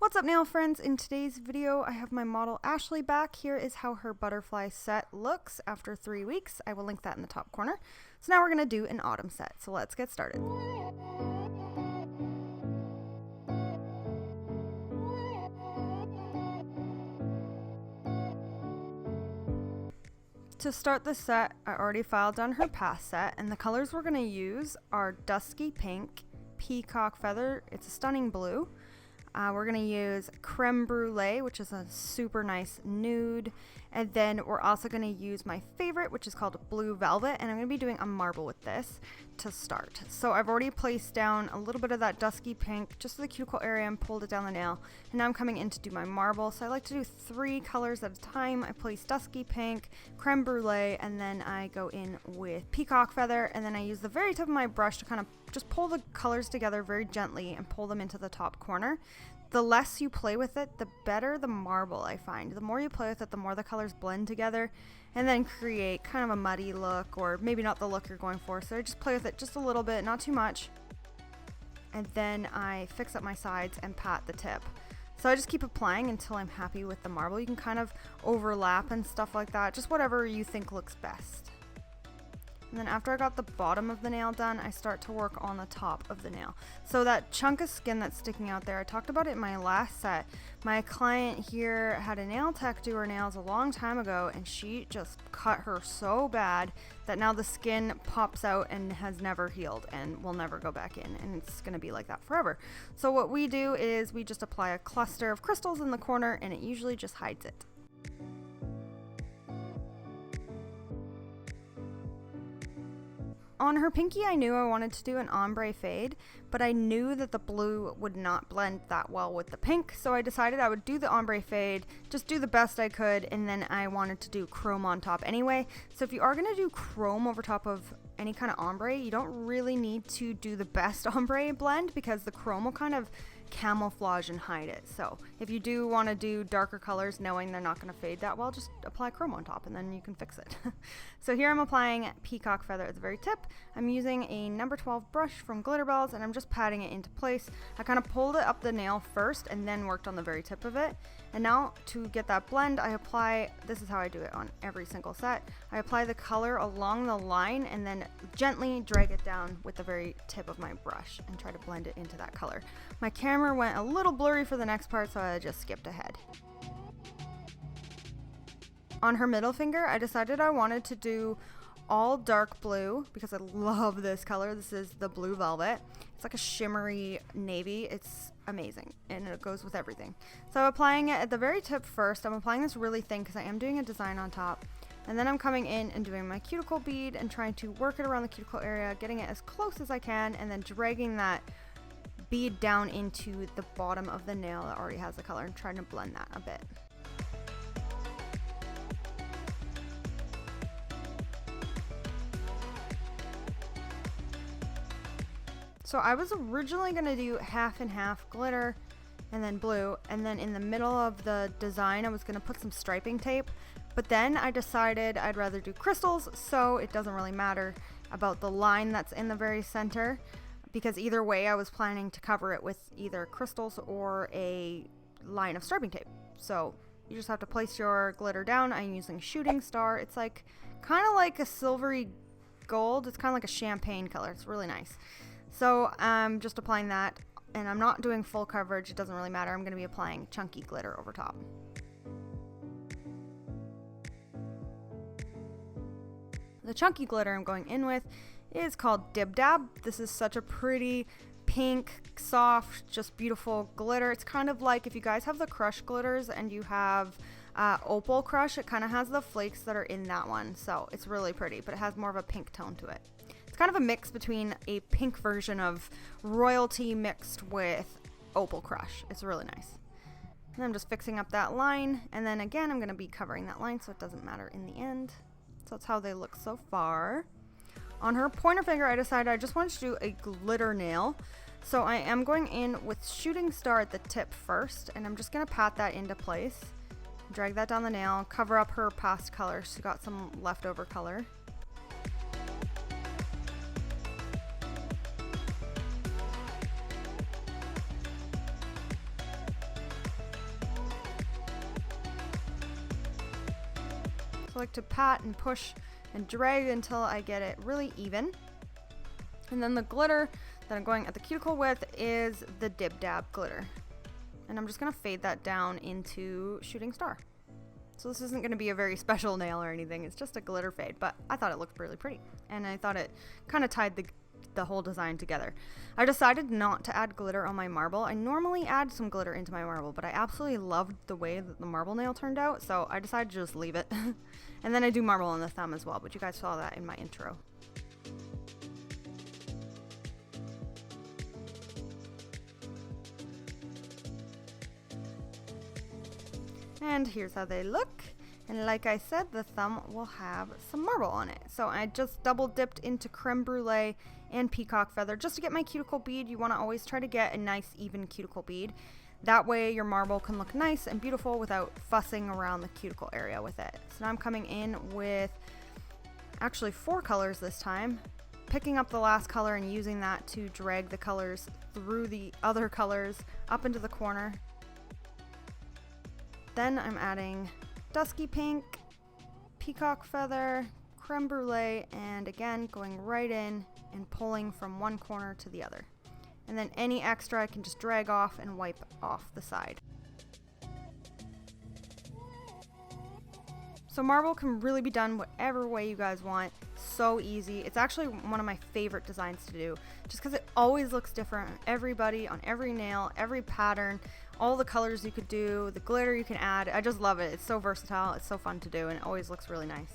What's up, nail friends? In today's video, I have my model Ashley back. Here is how her butterfly set looks after 3 weeks. I will link that in the top corner. So now we're going to do an autumn set. So let's get started. To start the set, I already filed down her past set, and the colors we're going to use are Dusky Pink, Peacock Feather, it's a stunning blue. We're going to use Creme Brulee, which is a super nice nude. And then we're also going to use my favorite, which is called Blue Velvet. And I'm going to be doing a marble with this to start. So I've already placed down a little bit of that Dusky Pink just to the cuticle area and pulled it down the nail. And now I'm coming in to do my marble. So I like to do 3 colors at a time. I place Dusky Pink, Creme Brulee, and then I go in with Peacock Feather. And then I use the very tip of my brush to kind of just pull the colors together very gently and pull them into the top corner. The less you play with it, the better the marble, I find. The more you play with it, the more the colors blend together and then create kind of a muddy look, or maybe not the look you're going for. So I just play with it just a little bit, not too much. And then I fix up my sides and pat the tip. So I just keep applying until I'm happy with the marble. You can kind of overlap and stuff like that, just whatever you think looks best. And then after I got the bottom of the nail done, I start to work on the top of the nail. So that chunk of skin that's sticking out there, I talked about it in my last set. My client here had a nail tech do her nails a long time ago, and she just cut her so bad that now the skin pops out and has never healed and will never go back in, and it's gonna be like that forever. So what we do is we just apply a cluster of crystals in the corner, and it usually just hides it. On her pinky, I knew I wanted to do an ombre fade, but I knew that the blue would not blend that well with the pink, so I decided I would do the ombre fade, just do the best I could, and then I wanted to do chrome on top anyway. So if you are going to do chrome over top of any kind of ombre, you don't really need to do the best ombre blend, because the chrome will kind of camouflage and hide it. So if you do want to do darker colors knowing they're not going to fade that well, just apply chrome on top and then you can fix it. So here I'm applying Peacock Feather at the very tip. I'm using a number 12 brush from Glitterbels, and I'm just patting it into place. I kind of pulled it up the nail first and then worked on the very tip of it. And now to get that blend, I apply, this is how I do it on every single set, I apply the color along the line and then gently drag it down with the very tip of my brush and try to blend it into that color. My camera went a little blurry for the next part, so I just skipped ahead. On her middle finger, I decided I wanted to do all dark blue because I love this color. This is the Blue Velvet. It's like a shimmery navy. It's amazing, and it goes with everything. So applying it at the very tip first. I'm applying this really thin because I am doing a design on top. And then I'm coming in and doing my cuticle bead and trying to work it around the cuticle area, getting it as close as I can, and then dragging that bead down into the bottom of the nail that already has the color and trying to blend that a bit. So I was originally going to do half and half glitter and then blue, and then in the middle of the design I was going to put some striping tape, but then I decided I'd rather do crystals, so it doesn't really matter about the line that's in the very center, because either way I was planning to cover it with either crystals or a line of striping tape. So you just have to place your glitter down. I'm using Shooting Star. It's like kind of like a silvery gold. It's kind of like a champagne color. It's really nice. So I'm just applying that, and I'm not doing full coverage. It doesn't really matter. I'm going to be applying chunky glitter over top. The chunky glitter I'm going in with is called Dib Dab. This is such a pretty pink, soft, just beautiful glitter. It's kind of like if you guys have the Crush glitters and you have Opal Crush, it kind of has the flakes that are in that one. So it's really pretty, but it has more of a pink tone to it. It's kind of a mix between a pink version of Royalty mixed with Opal Crush. It's really nice. And I'm just fixing up that line, and then again I'm going to be covering that line so it doesn't matter in the end. So that's how they look so far. On her pointer finger, I decided I just wanted to do a glitter nail. So I am going in with Shooting Star at the tip first, and I'm just going to pat that into place. Drag that down the nail, cover up her past color. She got some leftover color. I like to pat and push and drag until I get it really even. And then the glitter that I'm going at the cuticle with is the Dib Dab glitter. And I'm just going to fade that down into Shooting Star. So this isn't going to be a very special nail or anything, it's just a glitter fade, but I thought it looked really pretty. And I thought it kind of tied the whole design together. I decided not to add glitter on my marble. I normally add some glitter into my marble, but I absolutely loved the way that the marble nail turned out, so I decided to just leave it. And then I do marble on the thumb as well, but you guys saw that in my intro. And here's how they look. And like I said, the thumb will have some marble on it. So I just double dipped into Creme Brulee and Peacock Feather just to get my cuticle bead. You want to always try to get a nice even cuticle bead. That way your marble can look nice and beautiful without fussing around the cuticle area with it. So now I'm coming in with actually 4 colors this time, picking up the last color and using that to drag the colors through the other colors up into the corner. Then I'm adding Dusky Pink, Peacock Feather, Creme Brulee, and again going right in and pulling from one corner to the other. And then any extra I can just drag off and wipe off the side. So marble can really be done whatever way you guys want. So easy. It's actually one of my favorite designs to do just because it always looks different on everybody, on every nail, every pattern, all the colors you could do, the glitter you can add. I just love it. It's so versatile. It's so fun to do, and it always looks really nice.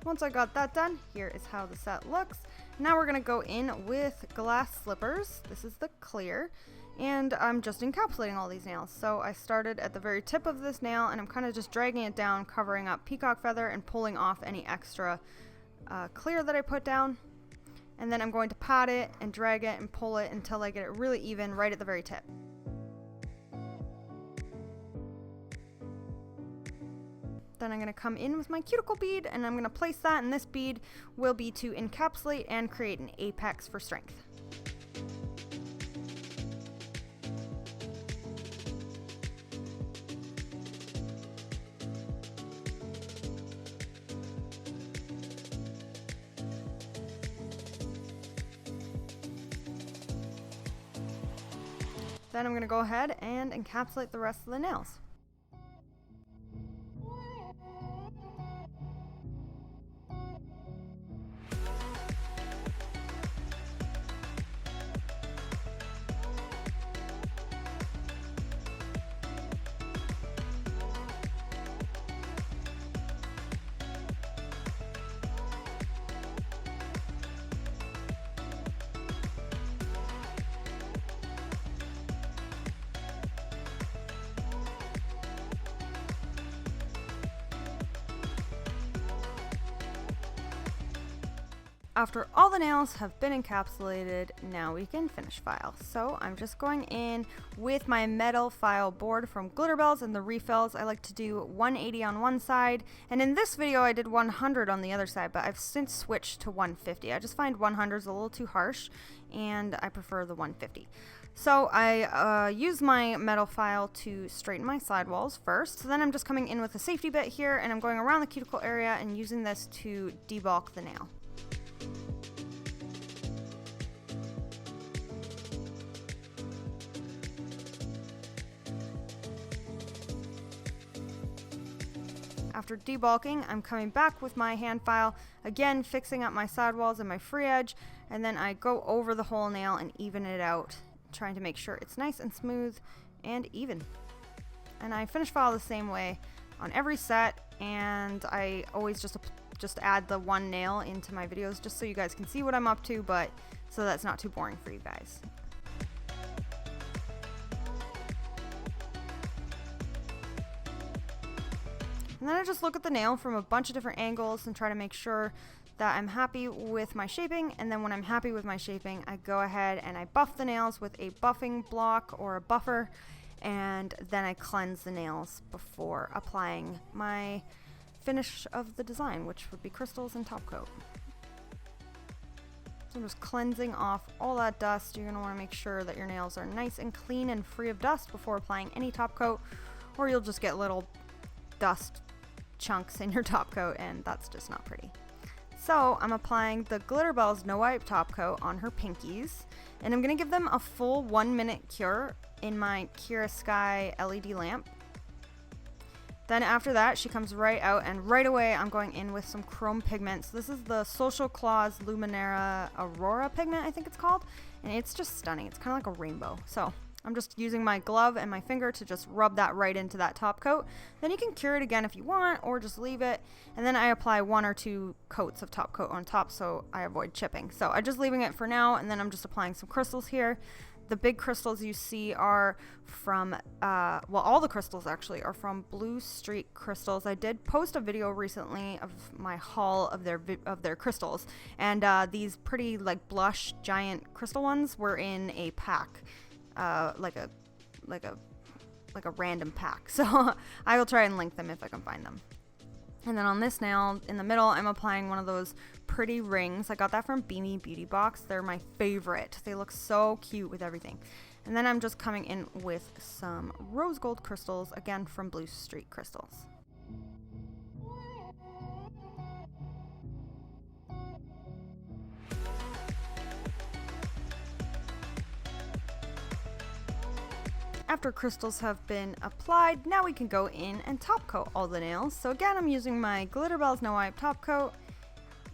Once I got that done, here is how the set looks. Now we're going to go in with glass slippers. This is the clear, and I'm just encapsulating all these nails. So I started at the very tip of this nail, and I'm kind of just dragging it down, covering up Peacock Feather and pulling off any extra clear that I put down. And then I'm going to pat it and drag it and pull it until I get it really even right at the very tip. Then I'm going to come in with my cuticle bead, and I'm going to place that, and this bead will be to encapsulate and create an apex for strength. Then I'm going to go ahead and encapsulate the rest of the nails. After all the nails have been encapsulated, now we can finish file. So I'm just going in with my metal file board from glitterbels and the refills. I like to do 180 on one side, and in this video I did 100 on the other side, but I've since switched to 150. I just find 100 is a little too harsh, and I prefer the 150. So I use my metal file to straighten my sidewalls first. So then I'm just coming in with a safety bit here, and I'm going around the cuticle area and using this to debulk the nail. After debulking, I'm coming back with my hand file, again fixing up my sidewalls and my free edge, and then I go over the whole nail and even it out, trying to make sure it's nice and smooth and even. And I finish file the same way on every set, and I always just add the one nail into my videos just so you guys can see what I'm up to, but so that's not too boring for you guys. And then I just look at the nail from a bunch of different angles and try to make sure that I'm happy with my shaping. And then when I'm happy with my shaping, I go ahead and I buff the nails with a buffing block or a buffer. and then I cleanse the nails before applying my finish of the design, which would be crystals and top coat. So I'm just cleansing off all that dust. You're going to want to make sure that your nails are nice and clean and free of dust before applying any top coat, or you'll just get little dust chunks in your top coat, and that's just not pretty. So I'm applying the glitterbels No Wipe top coat on her pinkies, and I'm going to give them a full 1 minute cure in my Kira Sky LED lamp. Then after that, she comes right out, and right away I'm going in with some Creme pigment. So this is the Social Claus Luminera Aurora pigment, I think it's called, and it's just stunning. It's kind of like a rainbow. So I'm just using my glove and my finger to just rub that right into that top coat. Then you can cure it again if you want, or just leave it. And then I apply 1 or 2 coats of top coat on top so I avoid chipping. So I'm just leaving it for now, and then I'm just applying some crystals here. The big crystals you see are from, well, all the crystals actually are from Blue Street Crystals. I did post a video recently of my haul of their crystals, and these pretty like blush giant crystal ones were in a pack, like a random pack. So I will try and link them if I can find them. And then on this nail in the middle, I'm applying one of those pretty rings. I got that from Bemi Beauty Box. They're my favorite. They look so cute with everything. And then I'm just coming in with some rose gold crystals, again from Blue Street Crystals. After crystals have been applied, now we can go in and top coat all the nails. So again, I'm using my glitterbels No Wipe top coat,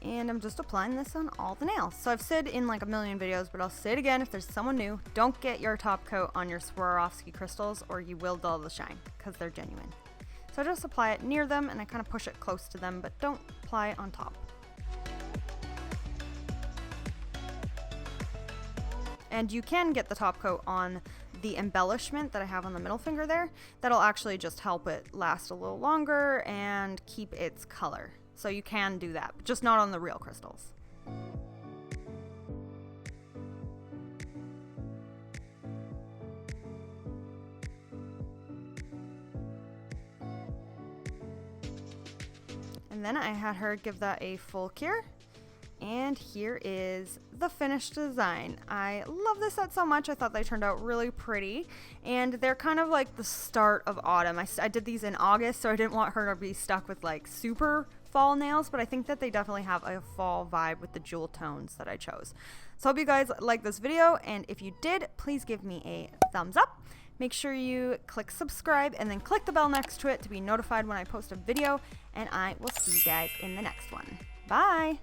and I'm just applying this on all the nails. So I've said in like a million videos, but I'll say it again if there's someone new, don't get your top coat on your Swarovski crystals or you will dull the shine because they're genuine. So I just apply it near them and I kind of push it close to them, but don't apply it on top. And you can get the top coat on the embellishment that I have on the middle finger there. That'll actually just help it last a little longer and keep its color. So you can do that, but just not on the real crystals. And then I had her give that a full cure. And here is the finished design. I love this set so much. I thought they turned out really pretty. And they're kind of like the start of autumn. I did these in August, so I didn't want her to be stuck with like super fall nails, but I think that they definitely have a fall vibe with the jewel tones that I chose. So I hope you guys like this video, and if you did, please give me a thumbs up. Make sure you click subscribe and then click the bell next to it to be notified when I post a video, and I will see you guys in the next one. Bye!